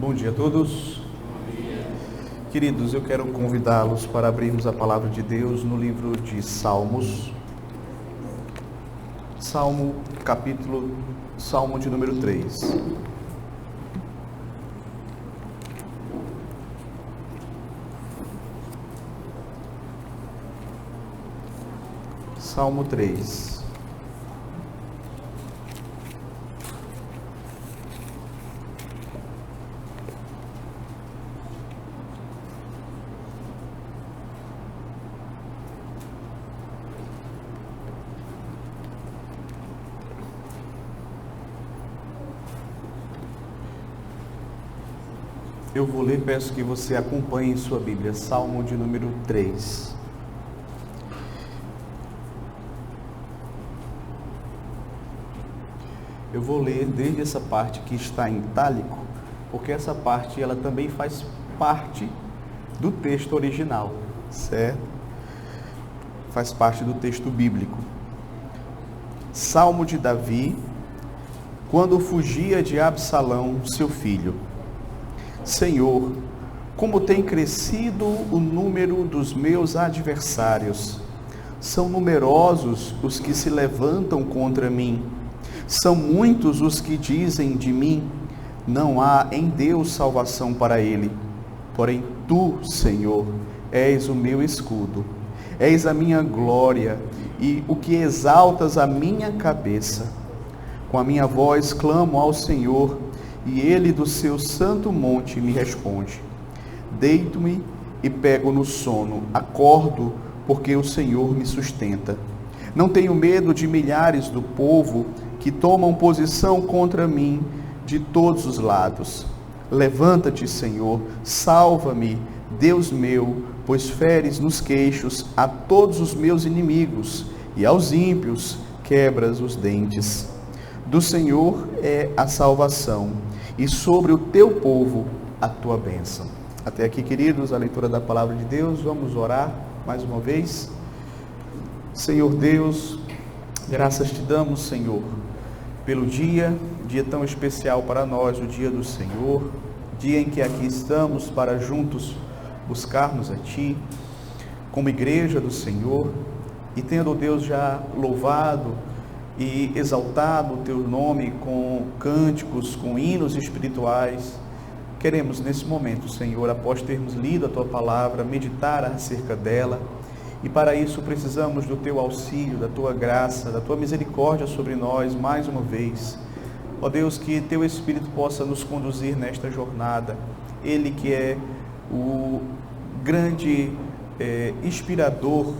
Bom dia a todos. Queridos, eu quero convidá-los para abrirmos a palavra de Deus no livro de Salmos. Salmo de número 3. Salmo 3. Eu vou ler, peço que você acompanhe em sua Bíblia, Salmo de número 3. Eu vou ler desde essa parte que está em itálico, porque essa parte ela também faz parte do texto original, certo? Faz parte do texto bíblico. Salmo de Davi, quando fugia de Absalão, seu filho. Senhor, como tem crescido o número dos meus adversários. São numerosos os que se levantam contra mim. São muitos os que dizem de mim, não há em Deus salvação para ele. Porém tu, Senhor, és o meu escudo. És a minha glória e o que exaltas a minha cabeça. Com a minha voz clamo ao Senhor, e ele do seu santo monte me responde. Deito-me e pego no sono, acordo porque o Senhor me sustenta. Não tenho medo de milhares do povo que tomam posição contra mim de todos os lados. Levanta-te, Senhor, salva-me, Deus meu, pois feres nos queixos a todos os meus inimigos, e aos ímpios quebras os dentes. Do Senhor é a salvação, e sobre o teu povo a tua bênção. Até aqui, queridos, a leitura da palavra de Deus. Vamos orar mais uma vez. Senhor Deus, graças te damos, Senhor, pelo dia tão especial para nós, o dia do Senhor, dia em que aqui estamos para juntos buscarmos a Ti, como igreja do Senhor, e tendo, Deus, já louvado e exaltado o Teu nome com cânticos, com hinos espirituais, queremos nesse momento, Senhor, após termos lido a Tua palavra, meditar acerca dela, e para isso precisamos do Teu auxílio, da Tua graça, da Tua misericórdia sobre nós mais uma vez. Ó Deus, que Teu Espírito possa nos conduzir nesta jornada, Ele que é o grande inspirador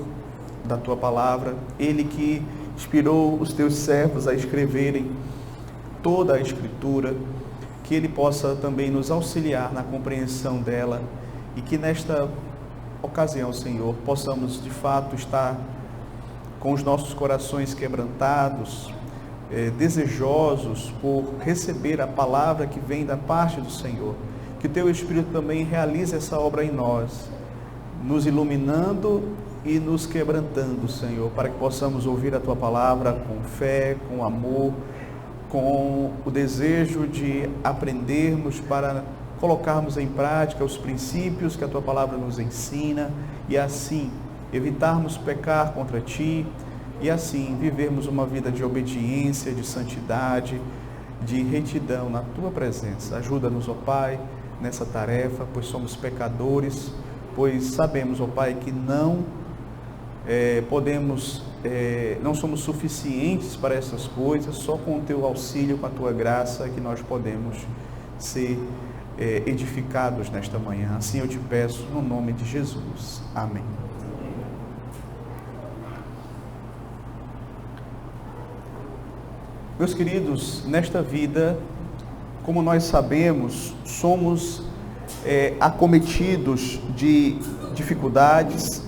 da Tua palavra, Ele que inspirou os Teus servos a escreverem toda a Escritura, que Ele possa também nos auxiliar na compreensão dela, e que nesta ocasião, Senhor, possamos de fato estar com os nossos corações quebrantados, desejosos por receber a palavra que vem da parte do Senhor. Que Teu Espírito também realize essa obra em nós, nos iluminando e nos quebrantando, Senhor, para que possamos ouvir a Tua palavra com fé, com amor, com o desejo de aprendermos para colocarmos em prática os princípios que a Tua palavra nos ensina, e assim evitarmos pecar contra Ti, e assim vivermos uma vida de obediência, de santidade, de retidão na Tua presença. Ajuda-nos, ó Pai, nessa tarefa, pois somos pecadores, pois sabemos, ó Pai, que não não somos suficientes para essas coisas. Só com o Teu auxílio, com a Tua graça, que nós podemos ser edificados nesta manhã. Assim eu te peço, no nome de Jesus. Amém. Meus queridos, nesta vida, como nós sabemos, somos acometidos de dificuldades,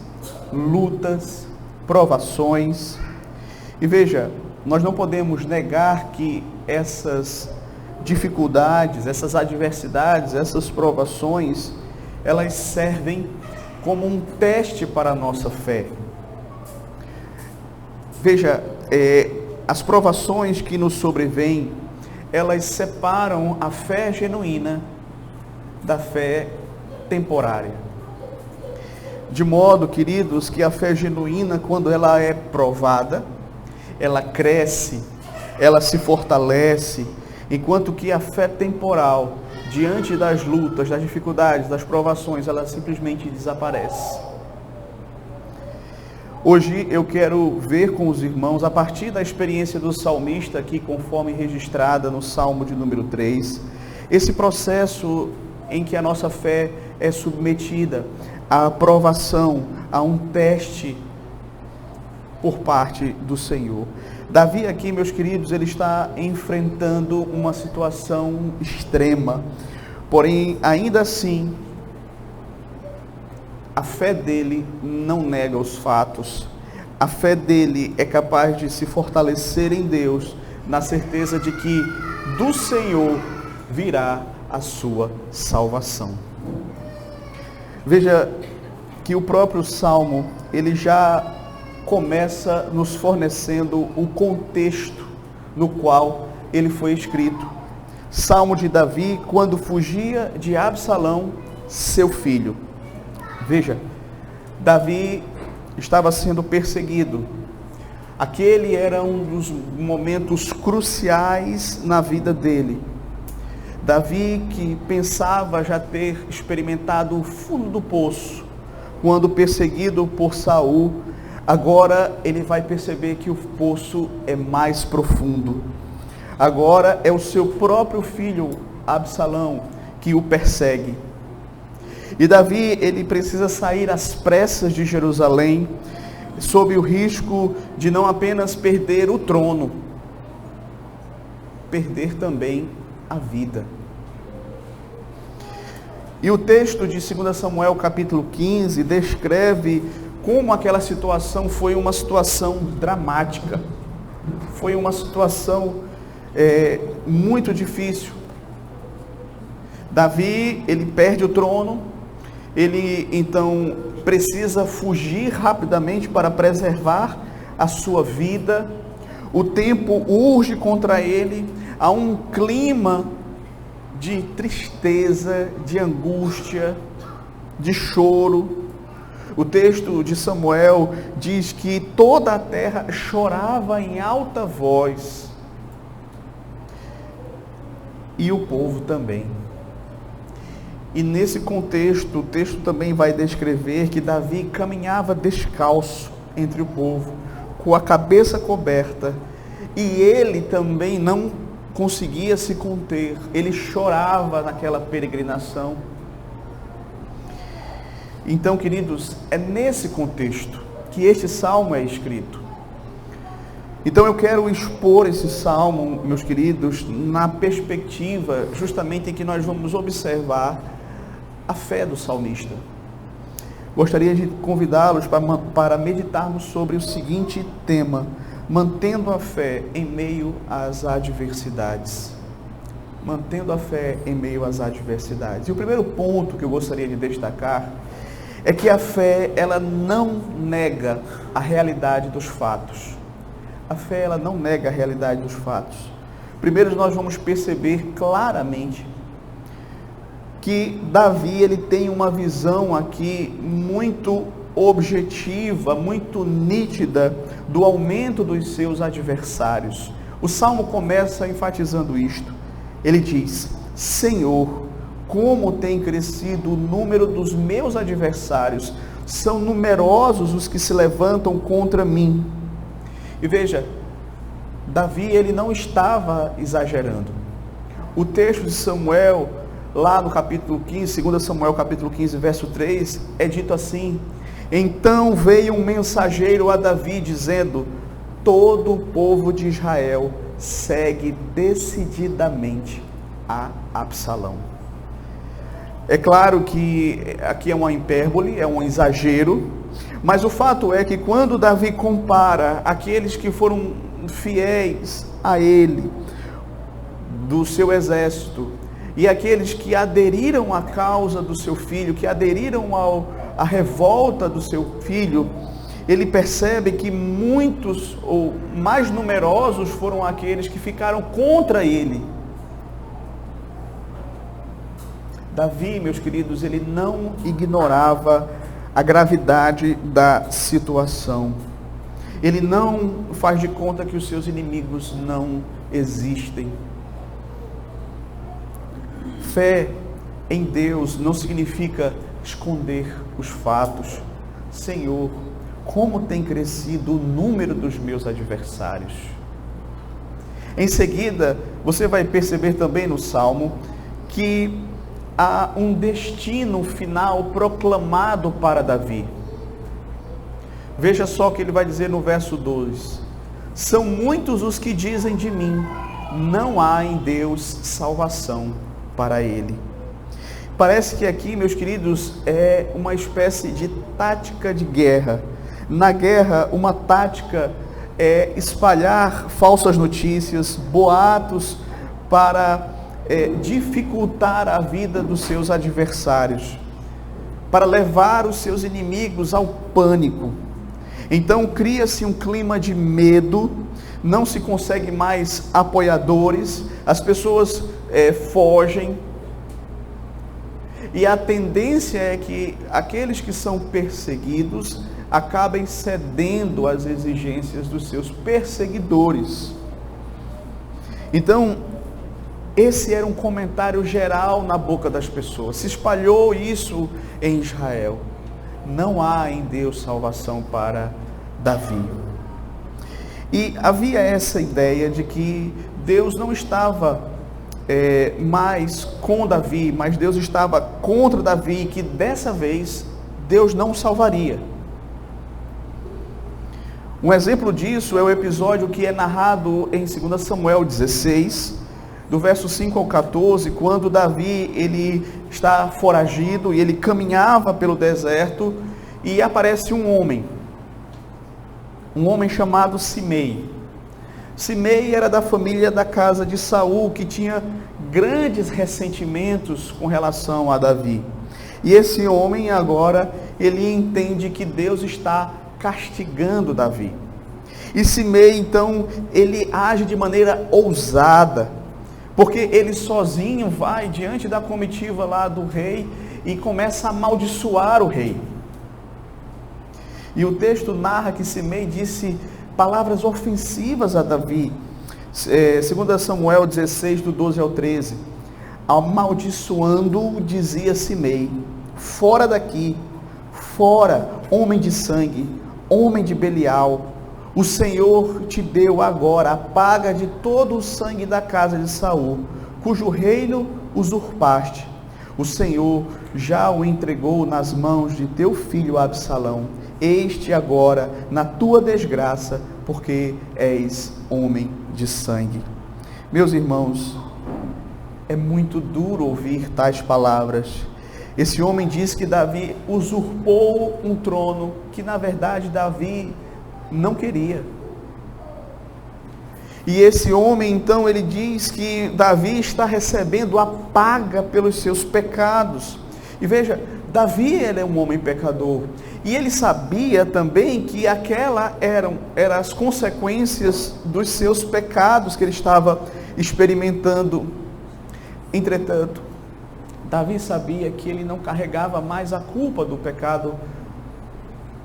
lutas, provações. E veja, nós não podemos negar que essas dificuldades, essas adversidades, essas provações, elas servem como um teste para a nossa fé. Veja, as provações que nos sobrevêm, elas separam a fé genuína da fé temporária. De modo, queridos, que a fé genuína, quando ela é provada, ela cresce, ela se fortalece, enquanto que a fé temporal, diante das lutas, das dificuldades, das provações, ela simplesmente desaparece. Hoje eu quero ver com os irmãos, a partir da experiência do salmista aqui, conforme registrada no Salmo de número 3, esse processo em que a nossa fé é submetida à aprovação, a um teste por parte do Senhor. Davi aqui, meus queridos, ele está enfrentando uma situação extrema, porém, ainda assim, a fé dele não nega os fatos. A fé dele é capaz de se fortalecer em Deus, na certeza de que do Senhor virá a sua salvação. Veja que o próprio Salmo, ele já começa nos fornecendo o contexto no qual ele foi escrito. Salmo de Davi, quando fugia de Absalão, seu filho. Veja, Davi estava sendo perseguido. Aquele era um dos momentos cruciais na vida dele. Davi, que pensava já ter experimentado o fundo do poço, quando perseguido por Saul, agora ele vai perceber que o poço é mais profundo. Agora é o seu próprio filho, Absalão, que o persegue. E Davi, ele precisa sair às pressas de Jerusalém, sob o risco de não apenas perder o trono, perder também a vida. E o texto de 2 Samuel capítulo 15 descreve como aquela situação foi uma situação dramática, foi uma situação muito difícil. Davi, ele perde o trono, ele então precisa fugir rapidamente para preservar a sua vida, o tempo urge contra ele, há um clima de tristeza, de angústia, de choro. O texto de Samuel diz que toda a terra chorava em alta voz, e o povo também. E nesse contexto, o texto também vai descrever que Davi caminhava descalço entre o povo, com a cabeça coberta, e ele também não conseguia se conter, ele chorava naquela peregrinação. Então, queridos, é nesse contexto que este salmo é escrito. Então eu quero expor esse salmo, meus queridos, na perspectiva justamente em que nós vamos observar a fé do salmista. Gostaria de convidá-los para meditarmos sobre o seguinte tema: mantendo a fé em meio às adversidades. Mantendo a fé em meio às adversidades. E o primeiro ponto que eu gostaria de destacar é que a fé, ela não nega a realidade dos fatos. A fé, ela não nega a realidade dos fatos. Primeiro, nós vamos perceber claramente que Davi, ele tem uma visão aqui muito objetiva, muito nítida do aumento dos seus adversários. O Salmo começa enfatizando isto. Ele diz: Senhor, como tem crescido o número dos meus adversários, são numerosos os que se levantam contra mim. E veja, Davi, ele não estava exagerando. O texto de Samuel, lá no capítulo 15, 2 Samuel capítulo 15, verso 3, é dito assim: então veio um mensageiro a Davi dizendo: todo o povo de Israel segue decididamente a Absalão. É claro que aqui é uma hipérbole, é um exagero, mas o fato é que quando Davi compara aqueles que foram fiéis a ele, do seu exército, e aqueles que aderiram à causa do seu filho, que aderiram à revolta do seu filho, ele percebe que muitos ou mais numerosos foram aqueles que ficaram contra ele. Davi, meus queridos, ele não ignorava a gravidade da situação. Ele não faz de conta que os seus inimigos não existem. Fé em Deus não significa esconder os fatos. Senhor, como tem crescido o número dos meus adversários. Em seguida, você vai perceber também no Salmo que há um destino final proclamado para Davi. Veja só o que ele vai dizer no verso 2: são muitos os que dizem de mim, não há em Deus salvação para ele. Parece que aqui, meus queridos, é uma espécie de tática de guerra. Na guerra, uma tática é espalhar falsas notícias, boatos, para dificultar a vida dos seus adversários, para levar os seus inimigos ao pânico. Então cria-se um clima de medo, não se consegue mais apoiadores, as pessoas fogem, e a tendência é que aqueles que são perseguidos acabem cedendo às exigências dos seus perseguidores. Então, esse era um comentário geral na boca das pessoas. Se espalhou isso em Israel. Não há em Deus salvação para Davi. E havia essa ideia de que Deus não estava mais com Davi, mas Deus estava contra Davi, e que dessa vez Deus não o salvaria. Um exemplo disso é o episódio que é narrado em 2 Samuel 16, do verso 5 ao 14, quando Davi ele está foragido e ele caminhava pelo deserto e aparece um homem chamado Simei. Simei era da família da casa de Saul, que tinha grandes ressentimentos com relação a Davi. E esse homem agora, ele entende que Deus está castigando Davi. E Simei, então, ele age de maneira ousada, porque ele sozinho vai diante da comitiva lá do rei e começa a amaldiçoar o rei. E o texto narra que Simei disse palavras ofensivas a Davi. 2 Samuel 16, do 12 ao 13. Amaldiçoando, dizia Simei: fora daqui, fora, homem de sangue, homem de Belial. O Senhor te deu agora a paga de todo o sangue da casa de Saul, cujo reino usurpaste. O Senhor já o entregou nas mãos de teu filho Absalão. Este agora na tua desgraça, porque és homem de sangue. Meus irmãos, é muito duro ouvir tais palavras. Esse homem diz que Davi usurpou um trono que na verdade Davi não queria. E esse homem então ele diz que Davi está recebendo a paga pelos seus pecados. E veja, Davi ele é um homem pecador. E ele sabia também que aquela eram as consequências dos seus pecados que ele estava experimentando. Entretanto, Davi sabia que ele não carregava mais a culpa do pecado,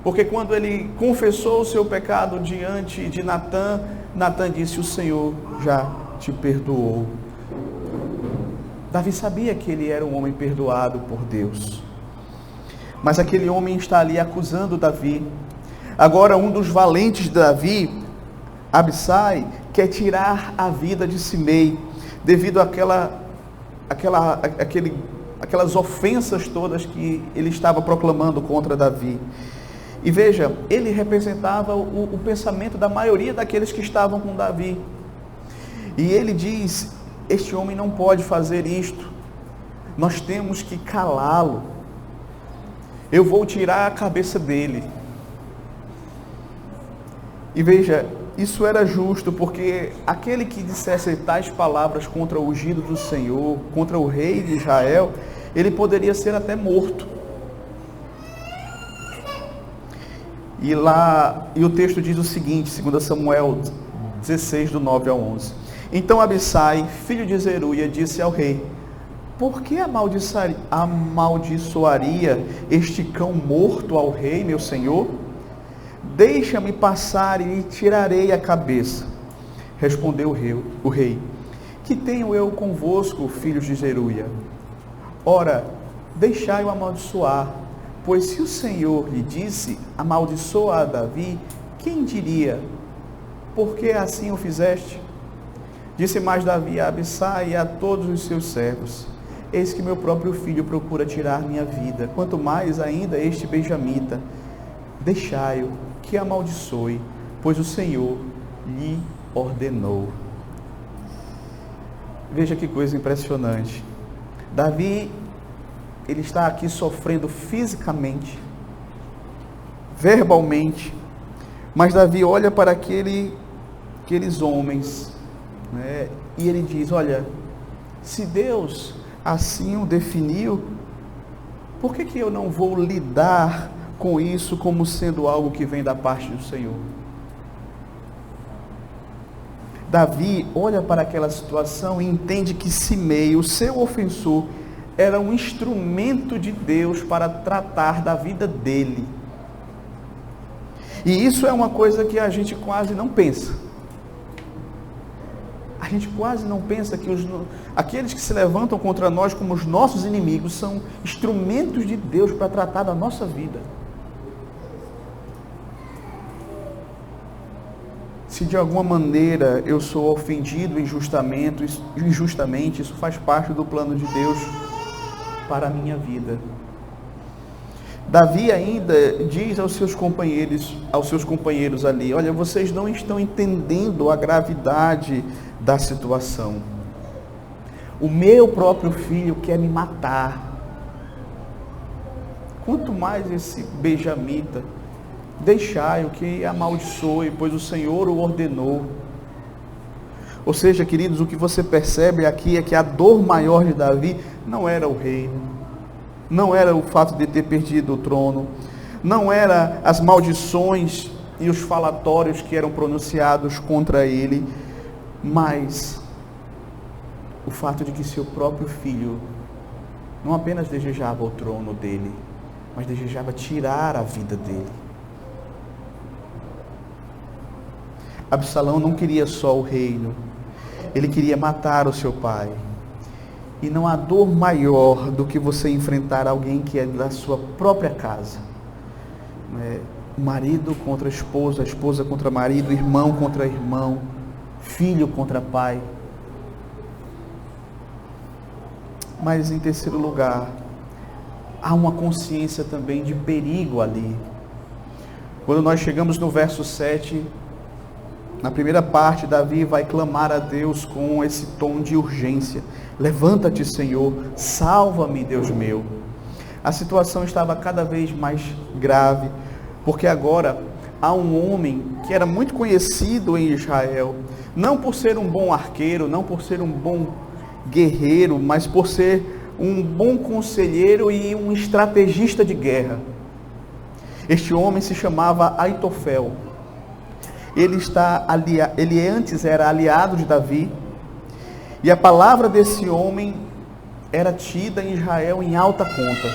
porque quando ele confessou o seu pecado diante de Natã, Natã disse: o Senhor já te perdoou. Davi sabia que ele era um homem perdoado por Deus. Mas aquele homem está ali acusando Davi. Agora um dos valentes de Davi, Abissai, quer tirar a vida de Simei, devido àquelas ofensas todas que ele estava proclamando contra Davi. E veja, ele representava o pensamento da maioria daqueles que estavam com Davi. E ele diz: este homem não pode fazer isto, nós temos que calá-lo. Eu vou tirar a cabeça dele. E veja, isso era justo, porque aquele que dissesse tais palavras contra o ungido do Senhor, contra o rei de Israel, ele poderia ser até morto. E o texto diz o seguinte, 2 Samuel 16, do 9 ao 11. Então Abissai, filho de Zeruia, disse ao rei: por que amaldiçoaria este cão morto ao rei, meu senhor? Deixa-me passar e lhe tirarei a cabeça. Respondeu o rei: que tenho eu convosco, filhos de Zeruia? Ora, deixai-o amaldiçoar, pois se o Senhor lhe disse, amaldiçoa a Davi, quem diria, por que assim o fizeste? Disse mais Davi a Abissai e a todos os seus servos: eis que meu próprio filho procura tirar minha vida, quanto mais ainda este benjamita. Deixai-o que amaldiçoe, pois o Senhor lhe ordenou. Veja que coisa impressionante. Davi, ele está aqui sofrendo fisicamente, verbalmente, mas Davi olha para aqueles homens, né, e ele diz: olha, se Deus assim o definiu, por que eu não vou lidar com isso como sendo algo que vem da parte do Senhor? Davi olha para aquela situação e entende que Simei, o seu ofensor, era um instrumento de Deus para tratar da vida dele. E isso é uma coisa que a gente quase não pensa. A gente quase não pensa que aqueles que se levantam contra nós como os nossos inimigos são instrumentos de Deus para tratar da nossa vida. Se de alguma maneira eu sou ofendido injustamente, isso faz parte do plano de Deus para a minha vida. Davi ainda diz aos seus companheiros ali: olha, vocês não estão entendendo a gravidade da situação. O meu próprio filho quer me matar. Quanto mais esse benjamita. Deixai-o que amaldiçoe, pois o Senhor o ordenou. Ou seja, queridos, o que você percebe aqui é que a dor maior de Davi não era o reino, não era o fato de ter perdido o trono, não era as maldições e os falatórios que eram pronunciados contra ele, mas o fato de que seu próprio filho não apenas desejava o trono dele, mas desejava tirar a vida dele. Absalão não queria só o reino, ele queria matar o seu pai. E não há dor maior do que você enfrentar alguém que é da sua própria casa. Marido contra a esposa contra marido, irmão contra irmão, filho contra pai. Mas em terceiro lugar, há uma consciência também de perigo ali. Quando nós chegamos no verso 7, na primeira parte, Davi vai clamar a Deus com esse tom de urgência: levanta-te, Senhor, salva-me, Deus meu. A situação estava cada vez mais grave, porque agora há um homem que era muito conhecido em Israel, não por ser um bom arqueiro, não por ser um bom guerreiro, mas por ser um bom conselheiro e um estrategista de guerra. Este homem se chamava Aitofel. Ele antes era aliado de Davi, e a palavra desse homem era tida em Israel em alta conta.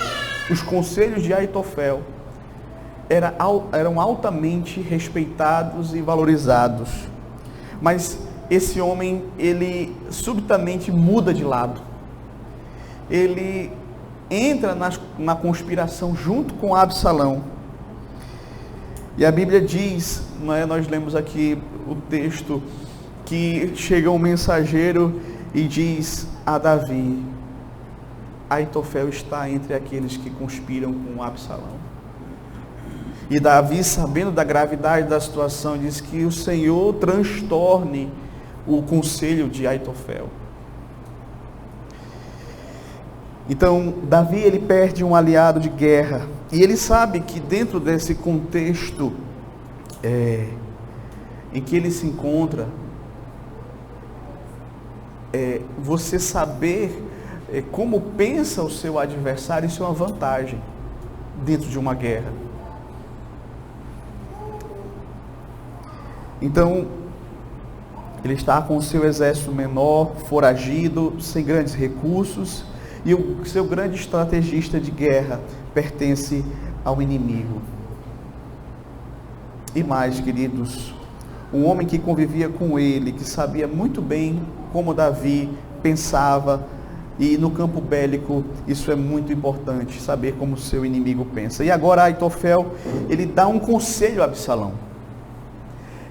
Os conselhos de Aitofel eram altamente respeitados e valorizados. Mas esse homem, ele subitamente muda de lado. Ele entra na conspiração junto com Absalão. E a Bíblia diz, nós lemos aqui o texto, que chega um mensageiro e diz a Davi: Aitofel está entre aqueles que conspiram com Absalão. E Davi, sabendo da gravidade da situação, diz que o Senhor transtorne o conselho de Aitofel. Então, Davi, ele perde um aliado de guerra, e ele sabe que dentro desse contexto em que ele se encontra, você saber como pensa o seu adversário, isso é uma vantagem dentro de uma guerra. Então, ele está com o seu exército menor, foragido, sem grandes recursos, e o seu grande estrategista de guerra pertence ao inimigo. E mais, queridos, um homem que convivia com ele, que sabia muito bem como Davi pensava, e no campo bélico isso é muito importante, saber como o seu inimigo pensa. E agora Aitofel, ele dá um conselho a Absalão,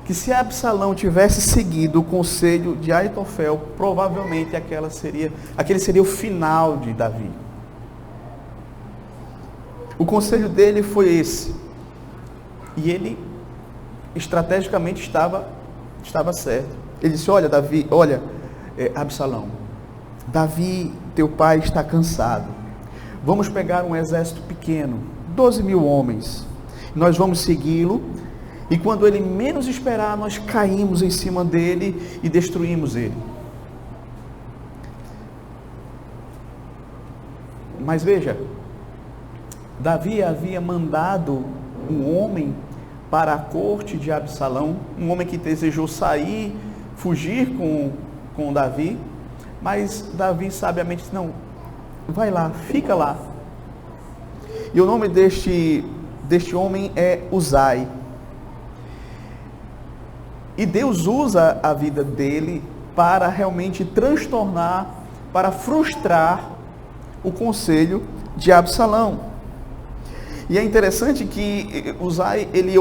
que se Absalão tivesse seguido o conselho de Aitofel, provavelmente aquele seria o final de Davi. O conselho dele foi esse, e ele estrategicamente estava certo. Ele disse: olha Absalão, Davi, teu pai, está cansado. Vamos pegar um exército pequeno, 12 mil homens. Nós vamos segui-lo, e quando ele menos esperar, nós caímos em cima dele e destruímos ele. Mas veja, Davi havia mandado um homem para a corte de Absalão, um homem que desejou fugir com Davi, mas Davi sabiamente disse: não, vai lá, fica lá. E o nome deste homem é Uzai. E Deus usa a vida dele para realmente transtornar, para frustrar o conselho de Absalão. E é interessante que Uzai, ele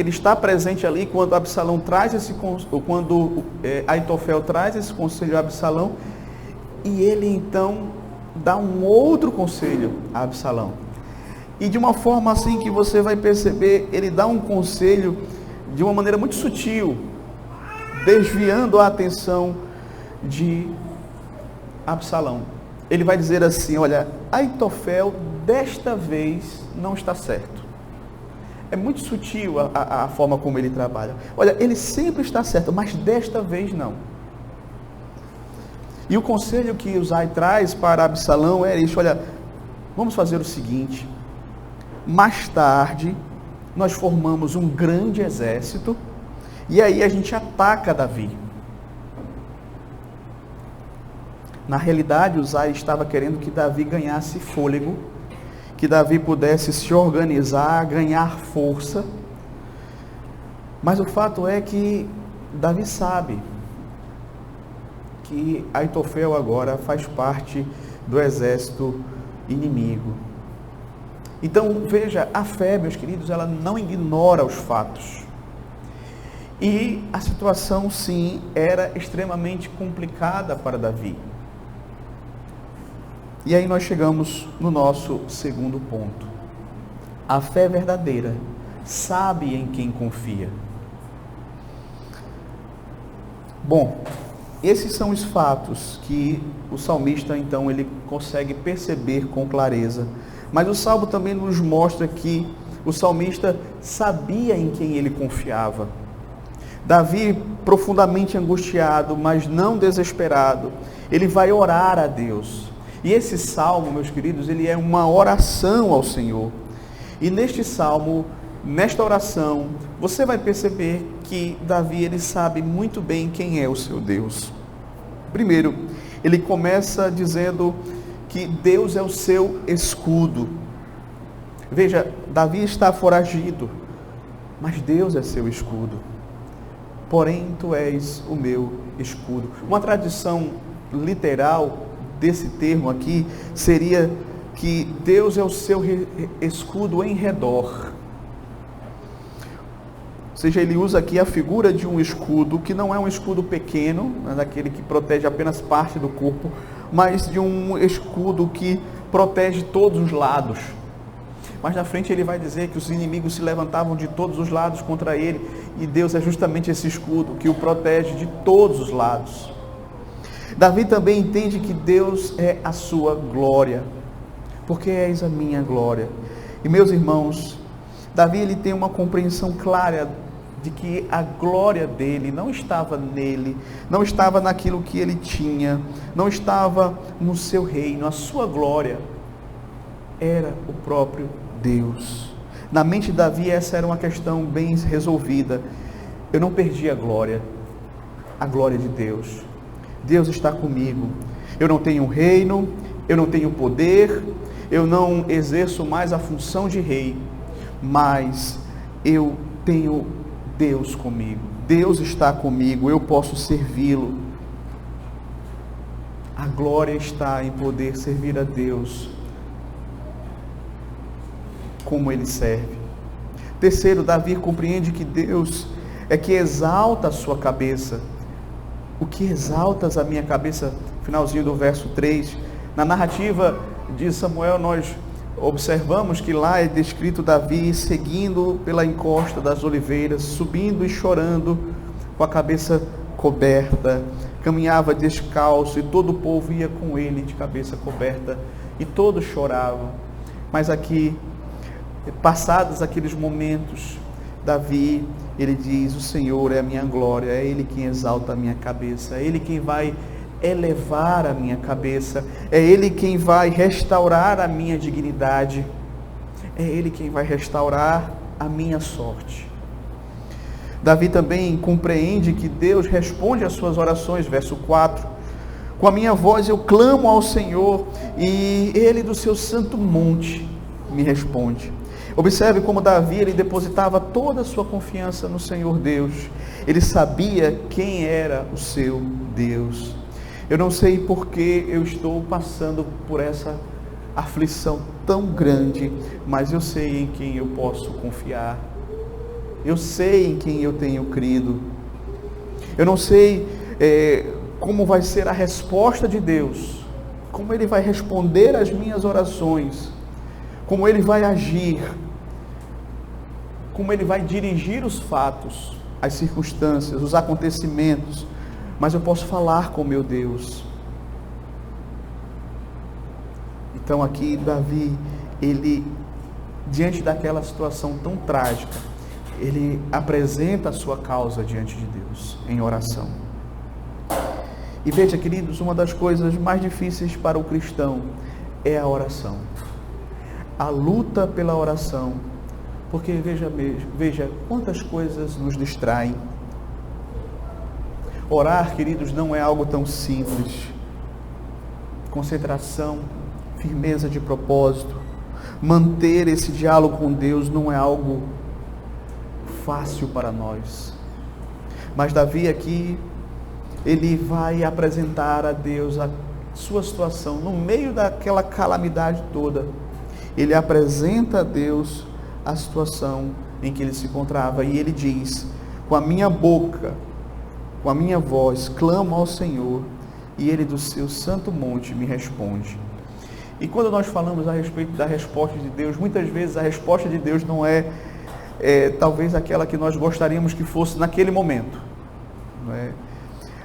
está presente ali quando Absalão quando Aitofel traz esse conselho a Absalão, e ele então dá um outro conselho a Absalão. E de uma forma assim que você vai perceber, ele dá um conselho de uma maneira muito sutil, desviando a atenção de Absalão. Ele vai dizer assim: olha, Aitofel desta vez não está certo. É muito sutil a forma como ele trabalha. Olha, ele sempre está certo, mas desta vez não. E o conselho que Uzai traz para Absalão é isso: olha, vamos fazer o seguinte, mais tarde nós formamos um grande exército, e aí a gente ataca Davi. Na realidade, Uzai estava querendo que Davi ganhasse fôlego, que Davi pudesse se organizar, ganhar força. Mas o fato é que Davi sabe que Aitofel agora faz parte do exército inimigo. Então, veja, a fé, meus queridos, ela não ignora os fatos. E a situação, sim, era extremamente complicada para Davi. E aí nós chegamos no nosso segundo ponto. A fé verdadeira sabe em quem confia. Bom, esses são os fatos que o salmista, então, ele consegue perceber com clareza. Mas o Salmo também nos mostra que o salmista sabia em quem ele confiava. Davi, profundamente angustiado, mas não desesperado, ele vai orar a Deus. E esse salmo, meus queridos, ele é uma oração ao Senhor. E neste salmo, nesta oração, você vai perceber que Davi, ele sabe muito bem quem é o seu Deus. Primeiro, ele começa dizendo que Deus é o seu escudo. Veja, Davi está foragido, mas Deus é seu escudo. Porém, tu és o meu escudo. Uma tradução literal desse termo aqui seria que Deus é o seu escudo em redor. Ou seja, ele usa aqui a figura de um escudo, que não é um escudo pequeno, daquele que protege apenas parte do corpo, mas de um escudo que protege todos os lados. Mas na frente ele vai dizer que os inimigos se levantavam de todos os lados contra ele, e Deus é justamente esse escudo que o protege de todos os lados. Davi também entende que Deus é a sua glória, porque és a minha glória. E meus irmãos, Davi, ele tem uma compreensão clara de que a glória dele não estava nele, não estava naquilo que ele tinha, não estava no seu reino. A sua glória era o próprio Deus. Na mente de Davi, essa era uma questão bem resolvida. Eu não perdi a glória de Deus. Deus está comigo. Eu não tenho reino, eu não tenho poder, eu não exerço mais a função de rei, mas eu tenho Deus comigo. Deus está comigo, eu posso servi-lo. A glória está em poder servir a Deus como ele serve. Terceiro, Davi compreende que Deus é que exalta a sua cabeça. O que exaltas a minha cabeça? Finalzinho do verso 3. Na narrativa de Samuel, nós observamos que lá é descrito Davi seguindo pela encosta das oliveiras, subindo e chorando, com a cabeça coberta, caminhava descalço, e todo o povo ia com ele de cabeça coberta, e todos choravam. Mas aqui, passados aqueles momentos, Davi, ele diz: o Senhor é a minha glória, é Ele quem exalta a minha cabeça, é Ele quem vai elevar a minha cabeça, é Ele quem vai restaurar a minha dignidade, é Ele quem vai restaurar a minha sorte. Davi também compreende que Deus responde às suas orações, verso 4, com a minha voz eu clamo ao Senhor, e Ele do seu santo monte me responde. Observe como Davi, ele depositava toda a sua confiança no Senhor Deus. Ele sabia quem era o seu Deus. Eu não sei por que eu estou passando por essa aflição tão grande, mas eu sei em quem eu posso confiar. Eu sei em quem eu tenho crido. Eu não sei como vai ser a resposta de Deus, como Ele vai responder às minhas orações, como Ele vai agir, como Ele vai dirigir os fatos, as circunstâncias, os acontecimentos, mas eu posso falar com meu Deus. Então aqui Davi, ele, diante daquela situação tão trágica, ele apresenta a sua causa diante de Deus, em oração. E veja, queridos, uma das coisas mais difíceis para o cristão é a oração. A luta pela oração, porque veja quantas coisas nos distraem. Orar, queridos, não é algo tão simples. Concentração, firmeza de propósito, manter esse diálogo com Deus não é algo fácil para nós. Mas Davi aqui, ele vai apresentar a Deus a sua situação no meio daquela calamidade toda. Ele apresenta a Deus a situação em que ele se encontrava, e ele diz: com a minha boca, com a minha voz, clamo ao Senhor, e Ele do seu santo monte me responde. E quando nós falamos a respeito da resposta de Deus, muitas vezes a resposta de Deus não é talvez aquela que nós gostaríamos que fosse naquele momento. Não é?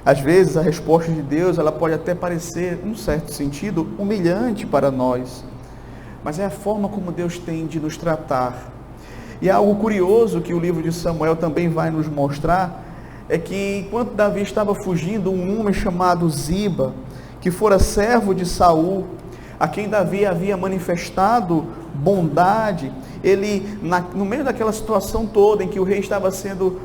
Às vezes a resposta de Deus, ela pode até parecer, num certo sentido, humilhante para nós, mas é a forma como Deus tem de nos tratar. E algo curioso que o livro de Samuel também vai nos mostrar, é que enquanto Davi estava fugindo, um homem chamado Ziba, que fora servo de Saul, a quem Davi havia manifestado bondade, ele, no meio daquela situação toda em que o rei estava sendo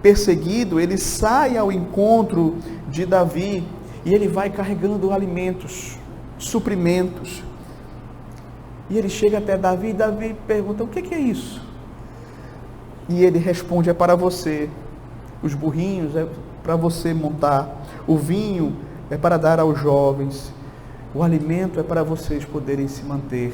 perseguido, ele sai ao encontro de Davi, e ele vai carregando alimentos, suprimentos, e ele chega até Davi, e Davi pergunta: o que é isso? E ele responde: é para você. Os burrinhos é para você montar, o vinho é para dar aos jovens, o alimento é para vocês poderem se manter.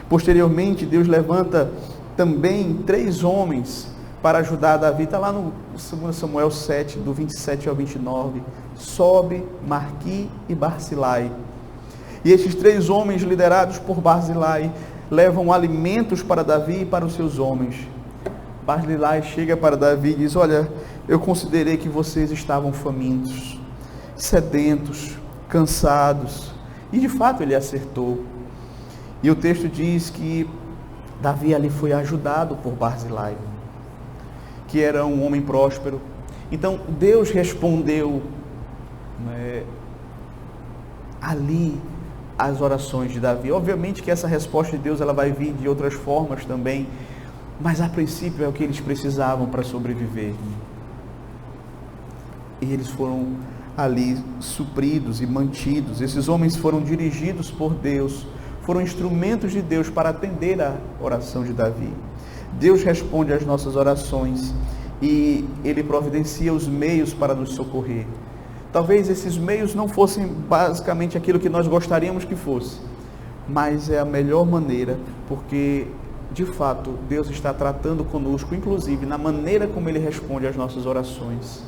Posteriormente, Deus levanta também 3 homens para ajudar Davi. Está lá no 2 Samuel 7, do 27 ao 29, Sobe, Marqui e Barzilai. E esses 3 homens, liderados por Barzilai, levam alimentos para Davi e para os seus homens. Barzilai chega para Davi e diz: olha, eu considerei que vocês estavam famintos, sedentos, cansados. E de fato ele acertou. E o texto diz que Davi ali foi ajudado por Barzilai, que era um homem próspero. Então Deus respondeu ali as orações de Davi. Obviamente que essa resposta de Deus, ela vai vir de outras formas também, mas a princípio é o que eles precisavam para sobreviver. E eles foram ali supridos e mantidos. Esses homens foram dirigidos por Deus, foram instrumentos de Deus para atender a oração de Davi. Deus responde às nossas orações e Ele providencia os meios para nos socorrer. Talvez esses meios não fossem basicamente aquilo que nós gostaríamos que fosse, mas é a melhor maneira, porque de fato Deus está tratando conosco, inclusive na maneira como Ele responde às nossas orações.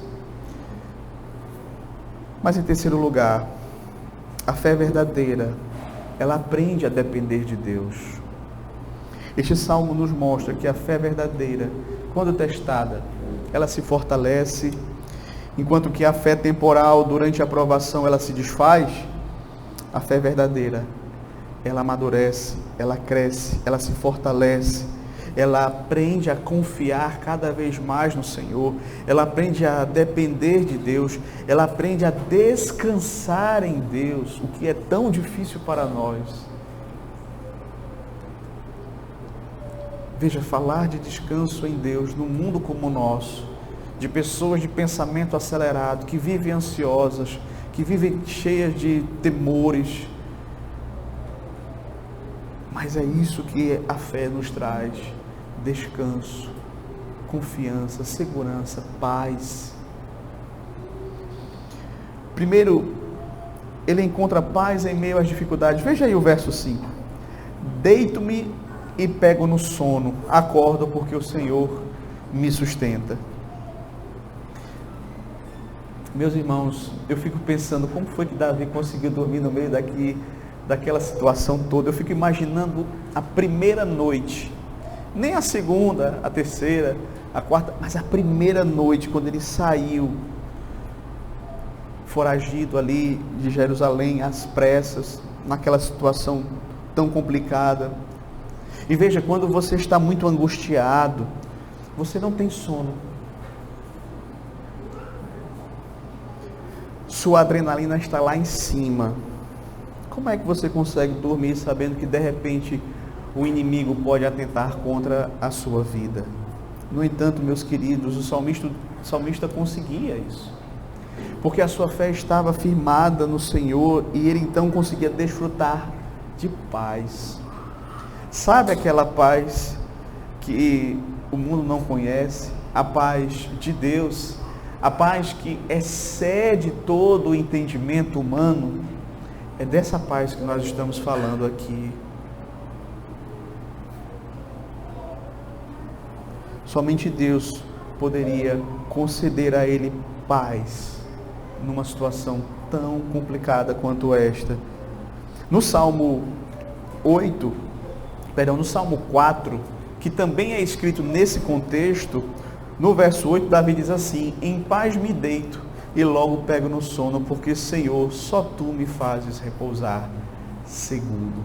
Mas em terceiro lugar, a fé verdadeira, ela aprende a depender de Deus. Este salmo nos mostra que a fé verdadeira, quando testada, ela se fortalece, enquanto que a fé temporal, durante a provação, ela se desfaz. A fé verdadeira, ela amadurece, ela cresce, ela se fortalece, ela aprende a confiar cada vez mais no Senhor, ela aprende a depender de Deus, ela aprende a descansar em Deus, o que é tão difícil para nós. Veja, falar de descanso em Deus num mundo como o nosso, de pessoas de pensamento acelerado, que vivem ansiosas, que vivem cheias de temores, mas é isso que a fé nos traz: descanso, confiança, segurança, paz. Primeiro, ele encontra paz em meio às dificuldades. Veja aí o verso 5. Deito-me e pego no sono, acordo porque o Senhor me sustenta. Meus irmãos, eu fico pensando como foi que Davi conseguiu dormir no meio daquela situação toda. Eu fico imaginando a primeira noite, nem a segunda, a terceira, a quarta, mas a primeira noite, quando ele saiu, foragido ali de Jerusalém, às pressas, naquela situação tão complicada. E veja, quando você está muito angustiado, você não tem sono. Sua adrenalina está lá em cima. Como é que você consegue dormir sabendo que de repente o inimigo pode atentar contra a sua vida? No entanto, meus queridos, o salmista conseguia isso, porque a sua fé estava firmada no Senhor e ele então conseguia desfrutar de paz. Sabe aquela paz que o mundo não conhece? A paz de Deus, a paz que excede todo o entendimento humano. É dessa paz que nós estamos falando aqui. Somente Deus poderia conceder a ele paz numa situação tão complicada quanto esta. No Salmo 4, que também é escrito nesse contexto, no verso 8, Davi diz assim: em paz me deito e logo pego no sono, porque, Senhor, só Tu me fazes repousar seguro.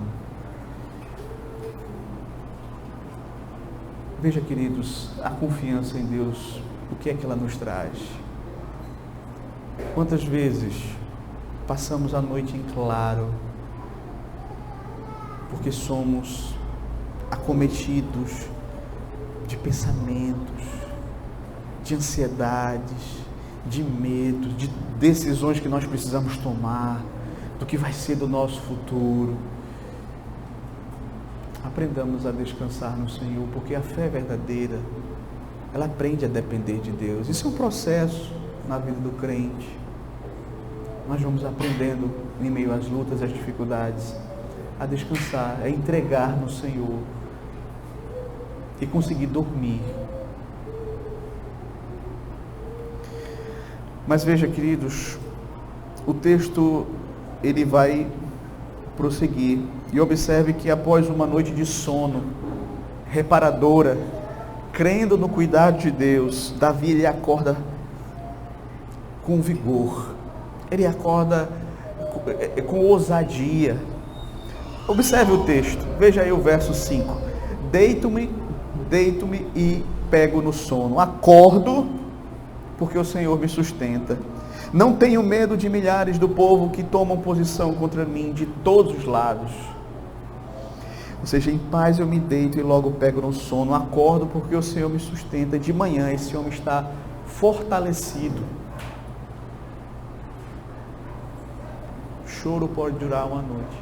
Veja, queridos, a confiança em Deus, o que é que ela nos traz? Quantas vezes passamos a noite em claro, porque somos acometidos de pensamentos, de ansiedades, de medos, de decisões que nós precisamos tomar, do que vai ser do nosso futuro. Aprendamos a descansar no Senhor, porque a fé verdadeira, ela aprende a depender de Deus. Isso é um processo na vida do crente. Nós vamos aprendendo, em meio às lutas, às dificuldades, a descansar, a entregar no Senhor e conseguir dormir. Mas veja, queridos, o texto ele vai prosseguir e observe que após uma noite de sono reparadora, crendo no cuidado de Deus, Davi ele acorda com vigor, ele acorda com ousadia. Observe o texto, veja aí o verso 5: deito-me e pego no sono, acordo porque o Senhor me sustenta. Não tenho medo de milhares do povo que tomam posição contra mim de todos os lados. Ou seja, em paz eu me deito e logo pego no sono, acordo porque o Senhor me sustenta. De manhã esse homem está fortalecido. O choro pode durar uma noite,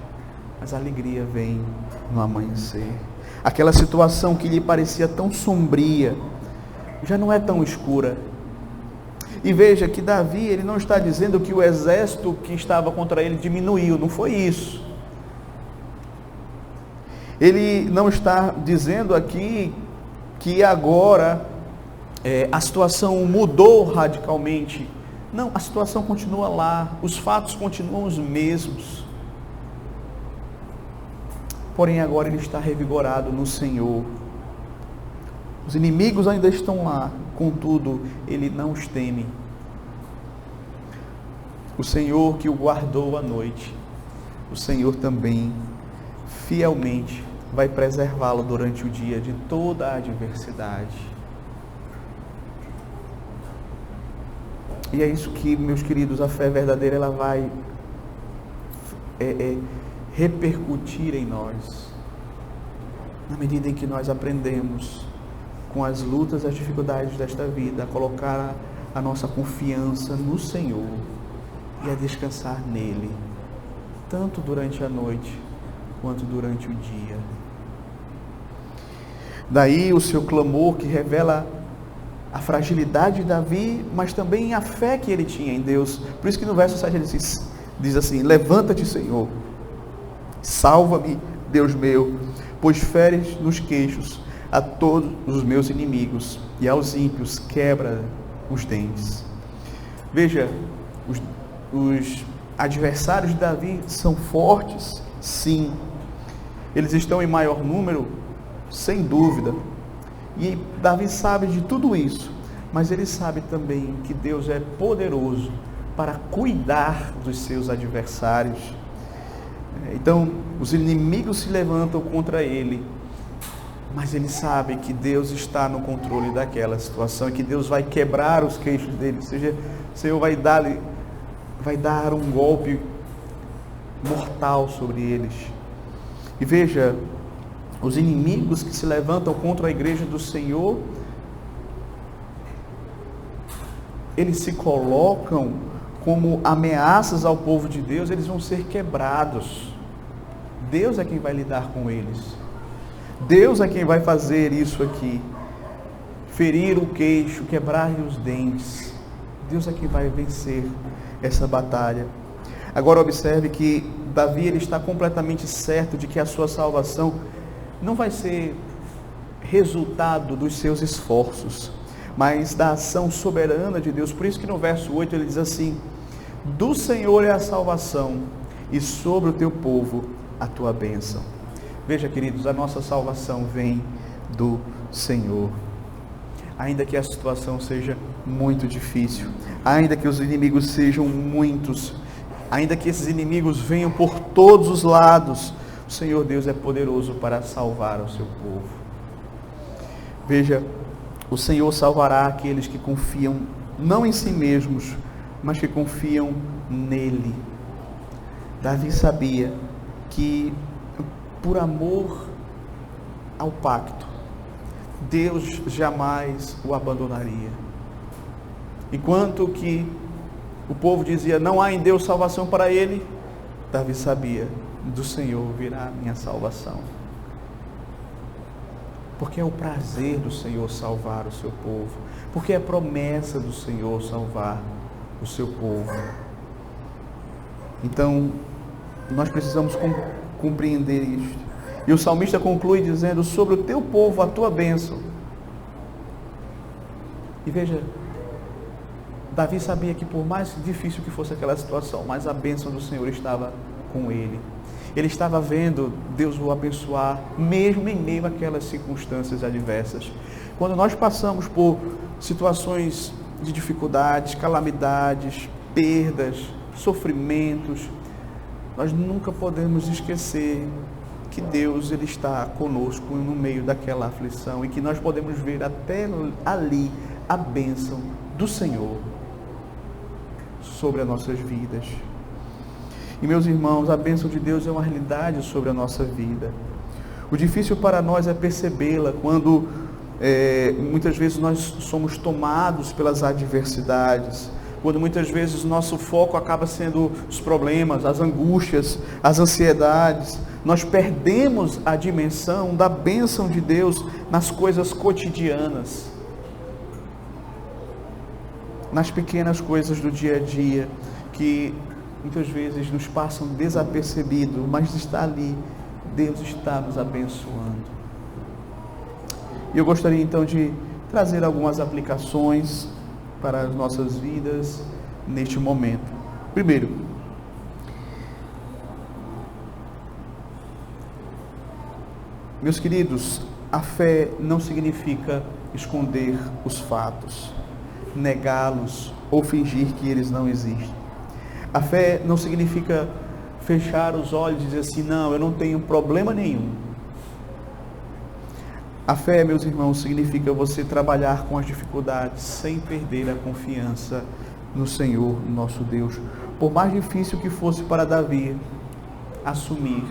mas a alegria vem no amanhecer. Aquela situação que lhe parecia tão sombria, já não é tão escura. E veja que Davi, ele não está dizendo que o exército que estava contra ele diminuiu, não foi isso. Ele não está dizendo aqui que agora a situação mudou radicalmente. Não, a situação continua lá, os fatos continuam os mesmos. Porém agora ele está revigorado no Senhor. Os inimigos ainda estão lá, contudo, ele não os teme. O Senhor que o guardou à noite, o Senhor também, fielmente, vai preservá-lo durante o dia de toda a adversidade. E é isso que, meus queridos, a fé verdadeira, ela vai repercutir em nós, na medida em que nós aprendemos com as lutas, as dificuldades desta vida, a colocar a nossa confiança no Senhor e a descansar nele, tanto durante a noite quanto durante o dia. Daí o seu clamor, que revela a fragilidade de Davi, mas também a fé que ele tinha em Deus. Por isso que no verso 7 ele diz assim: levanta-te, Senhor, salva-me, Deus meu, pois feres nos queixos a todos os meus inimigos, e aos ímpios quebra os dentes. Veja, os adversários de Davi são fortes, sim. Eles estão em maior número, sem dúvida. E Davi sabe de tudo isso, mas ele sabe também que Deus é poderoso para cuidar dos seus adversários. Então, os inimigos se levantam contra ele, mas ele sabe que Deus está no controle daquela situação e que Deus vai quebrar os queixos dele, ou seja, o Senhor vai dar um golpe mortal sobre eles. E veja, os inimigos que se levantam contra a igreja do Senhor, eles se colocam como ameaças ao povo de Deus, eles vão ser quebrados. Deus é quem vai lidar com eles. Deus é quem vai fazer isso aqui. Ferir o queixo, quebrar-lhe os dentes. Deus é quem vai vencer essa batalha. Agora observe que Davi, ele está completamente certo de que a sua salvação não vai ser resultado dos seus esforços, mas da ação soberana de Deus. Por isso que no verso 8 ele diz assim: do Senhor é a salvação, e sobre o teu povo a tua bênção. Veja, queridos, a nossa salvação vem do Senhor. Ainda que a situação seja muito difícil, ainda que os inimigos sejam muitos, ainda que esses inimigos venham por todos os lados, o Senhor Deus é poderoso para salvar o seu povo. Veja, o Senhor salvará aqueles que confiam não em si mesmos, mas que confiam nele. Davi sabia que, por amor ao pacto, Deus jamais o abandonaria. Enquanto que o povo dizia: não há em Deus salvação para ele, Davi sabia: do Senhor virá a minha salvação. Porque é o prazer do Senhor salvar o seu povo. Porque é promessa do Senhor salvar o seu povo. Então, nós precisamos compreender isto. E o salmista conclui dizendo: sobre o teu povo a tua bênção. E veja, Davi sabia que por mais difícil que fosse aquela situação, mas a bênção do Senhor estava com ele. Ele estava vendo Deus o abençoar, mesmo em meio àquelas circunstâncias adversas. Quando nós passamos por situações de dificuldades, calamidades, perdas, sofrimentos, nós nunca podemos esquecer que Deus, ele está conosco no meio daquela aflição e que nós podemos ver até ali a bênção do Senhor sobre as nossas vidas. E meus irmãos, a bênção de Deus é uma realidade sobre a nossa vida. O difícil para nós é percebê-la quando muitas vezes nós somos tomados pelas adversidades, quando muitas vezes o nosso foco acaba sendo os problemas, as angústias, as ansiedades, nós perdemos a dimensão da bênção de Deus nas coisas cotidianas, nas pequenas coisas do dia a dia, que muitas vezes nos passam desapercebido, mas está ali, Deus está nos abençoando. E eu gostaria então de trazer algumas aplicações para as nossas vidas neste momento. Primeiro, meus queridos, a fé não significa esconder os fatos, negá-los ou fingir que eles não existem. A fé não significa fechar os olhos e dizer assim, não, eu não tenho problema nenhum. A fé, meus irmãos, significa você trabalhar com as dificuldades sem perder a confiança no Senhor, nosso Deus. Por mais difícil que fosse para Davi assumir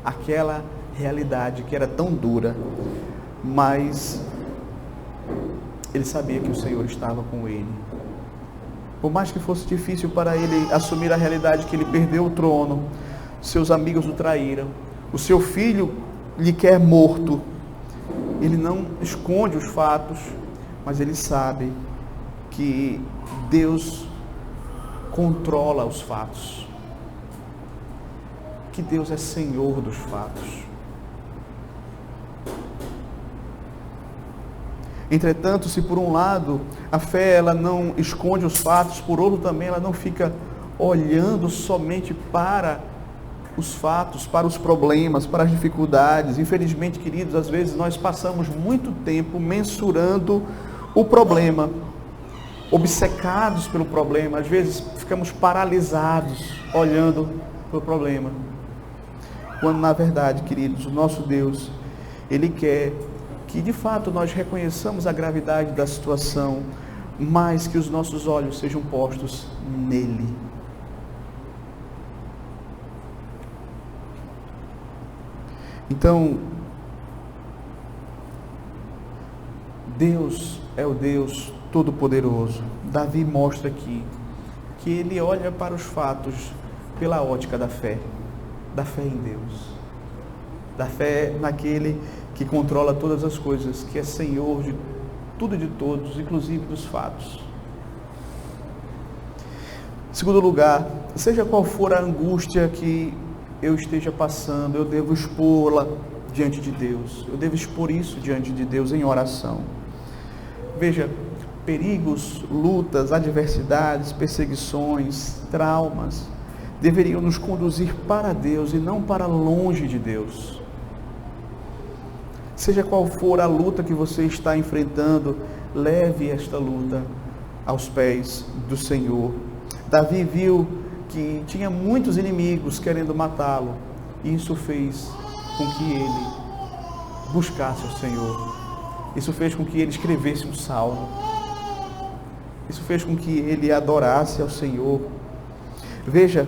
aquela realidade que era tão dura, mas ele sabia que o Senhor estava com ele. Por mais que fosse difícil para ele assumir a realidade que ele perdeu o trono, seus amigos o traíram, o seu filho lhe quer morto, ele não esconde os fatos, mas ele sabe que Deus controla os fatos, que Deus é Senhor dos fatos. Entretanto, se por um lado a fé ela não esconde os fatos, por outro também ela não fica olhando somente para os fatos, para os problemas, para as dificuldades. Infelizmente, queridos, às vezes nós passamos muito tempo mensurando o problema, obcecados pelo problema, às vezes ficamos paralisados olhando para o problema. Quando na verdade, queridos, o nosso Deus, Ele quer que de fato nós reconheçamos a gravidade da situação, mas que os nossos olhos sejam postos nele. Então, Deus é o Deus Todo-Poderoso. Davi mostra aqui que ele olha para os fatos pela ótica da fé em Deus, da fé naquele que controla todas as coisas, que é Senhor de tudo e de todos, inclusive dos fatos. Em segundo lugar, seja qual for a angústia que eu esteja passando, eu devo expô-la diante de Deus, eu devo expor isso diante de Deus em oração. Veja, perigos, lutas, adversidades, perseguições, traumas, deveriam nos conduzir para Deus e não para longe de Deus. Seja qual for a luta que você está enfrentando, leve esta luta aos pés do Senhor. Davi viu que tinha muitos inimigos querendo matá-lo, e isso fez com que ele buscasse o Senhor. Isso fez com que ele escrevesse um salmo. Isso fez com que ele adorasse ao Senhor. Veja,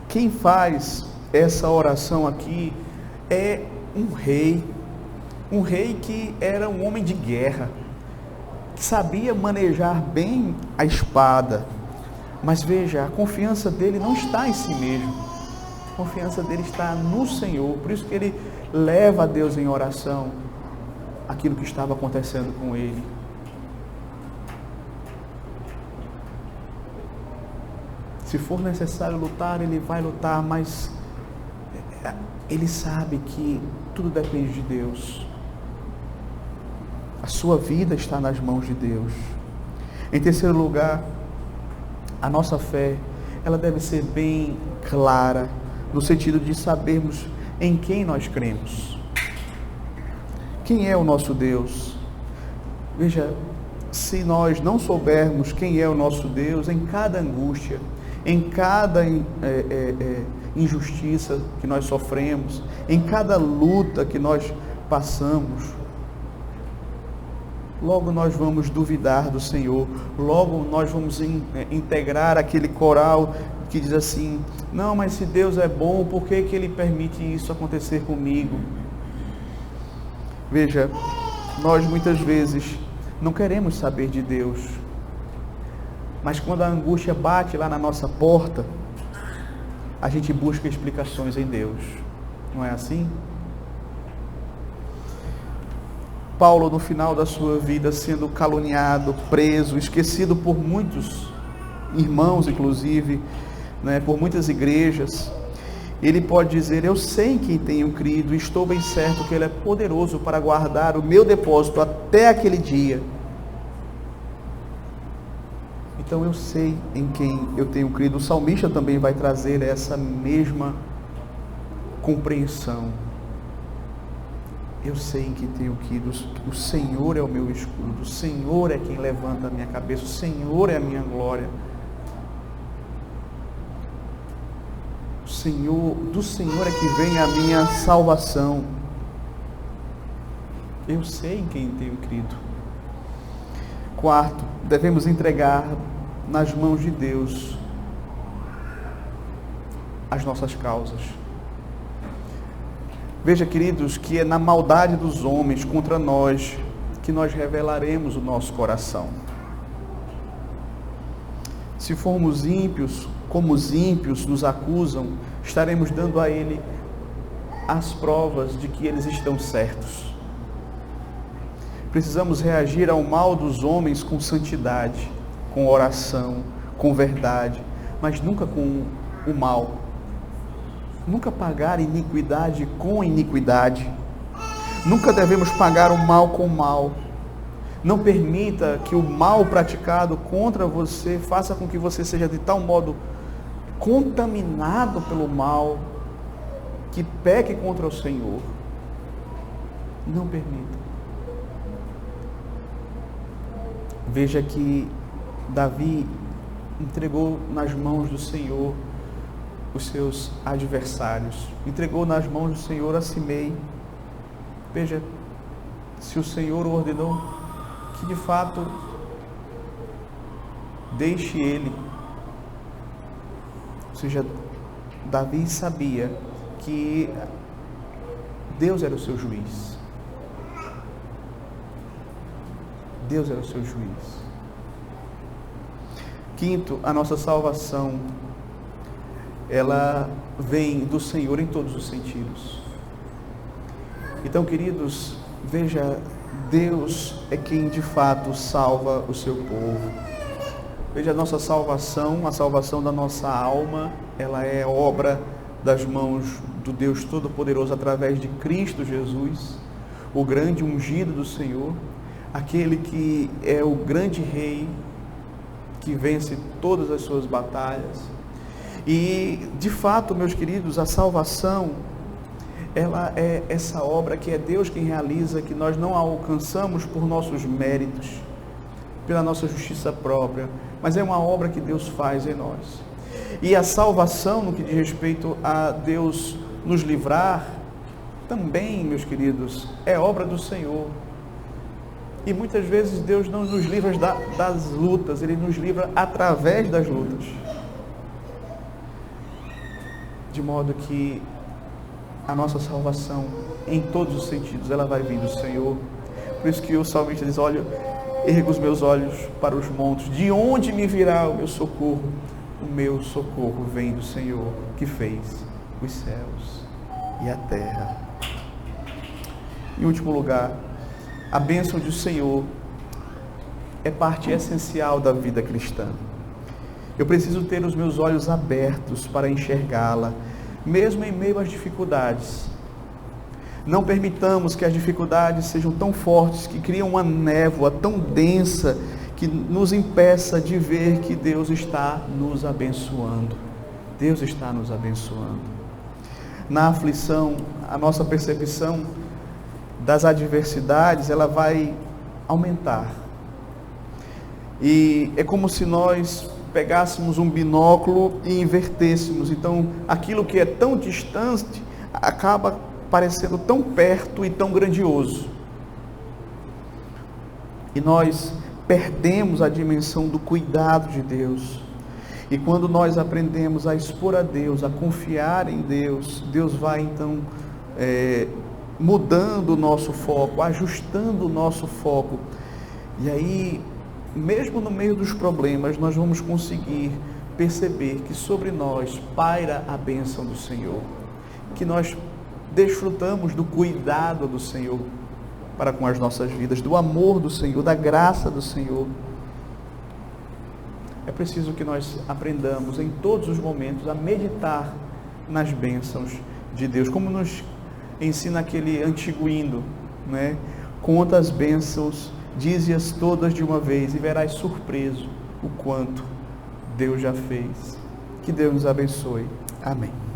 quem faz essa oração aqui é um rei que era um homem de guerra, que sabia manejar bem a espada. Mas veja, a confiança dele não está em si mesmo, a confiança dele está no Senhor. Por isso que ele leva a Deus em oração aquilo que estava acontecendo com ele. Se for necessário lutar, ele vai lutar, mas ele sabe que tudo depende de Deus. A sua vida está nas mãos de Deus. Em terceiro lugar, a nossa fé, ela deve ser bem clara, no sentido de sabermos em quem nós cremos. Quem é o nosso Deus? Veja, se nós não soubermos quem é o nosso Deus, em cada angústia, em cada injustiça que nós sofremos, em cada luta que nós passamos, logo nós vamos duvidar do Senhor, logo nós vamos integrar aquele coral que diz assim, não, mas se Deus é bom, por que Ele permite isso acontecer comigo? Veja, nós muitas vezes não queremos saber de Deus, Mas quando a angústia bate lá na nossa porta, a gente busca explicações em Deus. Não é assim? Paulo, no final da sua vida, sendo caluniado, preso, esquecido por muitos irmãos, inclusive, né, por muitas igrejas, ele pode dizer: eu sei em quem tenho crido, e estou bem certo que Ele é poderoso para guardar o meu depósito até aquele dia. Então eu sei em quem eu tenho crido. O salmista também vai trazer essa mesma compreensão. Eu sei em quem tenho crido. O Senhor é o meu escudo. O Senhor é quem levanta a minha cabeça. O Senhor é a minha glória. Do Senhor é que vem a minha salvação. Eu sei em quem tenho crido. Quarto, devemos entregar nas mãos de Deus as nossas causas. Veja, queridos, que é na maldade dos homens contra nós que nós revelaremos o nosso coração. Se formos ímpios, como os ímpios nos acusam, estaremos dando a Ele as provas de que eles estão certos. Precisamos reagir ao mal dos homens com santidade, com oração, com verdade, mas nunca com o mal. Nunca pagar iniquidade com iniquidade. Nunca devemos pagar o mal com o mal. Não permita que o mal praticado contra você faça com que você seja de tal modo contaminado pelo mal que peque contra o Senhor. Não permita. Veja que Davi entregou nas mãos do Senhor os seus adversários. Entregou nas mãos do Senhor a Simei. Veja, se o Senhor ordenou que de fato deixe ele. Ou seja, Davi sabia que Deus era o seu juiz. Deus era o seu juiz. Quinto, a nossa salvação, ela vem do Senhor em todos os sentidos. Então, queridos, veja, Deus é quem de fato salva o seu povo. Veja, a nossa salvação, a salvação da nossa alma, ela é obra das mãos do Deus Todo-Poderoso através de Cristo Jesus, o grande ungido do Senhor, aquele que é o grande rei, que vence todas as suas batalhas. E, de fato, meus queridos, a salvação, ela é essa obra que é Deus quem realiza, que nós não alcançamos por nossos méritos, pela nossa justiça própria, mas é uma obra que Deus faz em nós. E a salvação, no que diz respeito a Deus nos livrar, também, meus queridos, é obra do Senhor. E muitas vezes Deus não nos livra das lutas, Ele nos livra através das lutas. De modo que a nossa salvação, em todos os sentidos, ela vai vir do Senhor. Por isso que o salmista diz: olha, ergo os meus olhos para os montes, de onde me virá o meu socorro? O meu socorro vem do Senhor, que fez os céus e a terra. Em último lugar, a bênção do Senhor é parte essencial da vida cristã. Eu preciso ter os meus olhos abertos para enxergá-la, mesmo em meio às dificuldades. Não permitamos que as dificuldades sejam tão fortes, que criam uma névoa tão densa, que nos impeça de ver que Deus está nos abençoando. Deus está nos abençoando. Na aflição, a nossa percepção das adversidades, ela vai aumentar. E é como se nós pegássemos um binóculo e invertêssemos. Então, aquilo que é tão distante acaba parecendo tão perto e tão grandioso. E nós perdemos a dimensão do cuidado de Deus. E quando nós aprendemos a expor a Deus, a confiar em Deus, Deus vai então mudando o nosso foco, ajustando o nosso foco. E aí mesmo no meio dos problemas, nós vamos conseguir perceber que sobre nós paira a bênção do Senhor, que nós desfrutamos do cuidado do Senhor para com as nossas vidas, do amor do Senhor, da graça do Senhor. É preciso que nós aprendamos em todos os momentos a meditar nas bênçãos de Deus, como nos ensina aquele antigo hino, né? Conta as bênçãos, dize-as todas de uma vez e verás surpreso o quanto Deus já fez. Que Deus nos abençoe. Amém.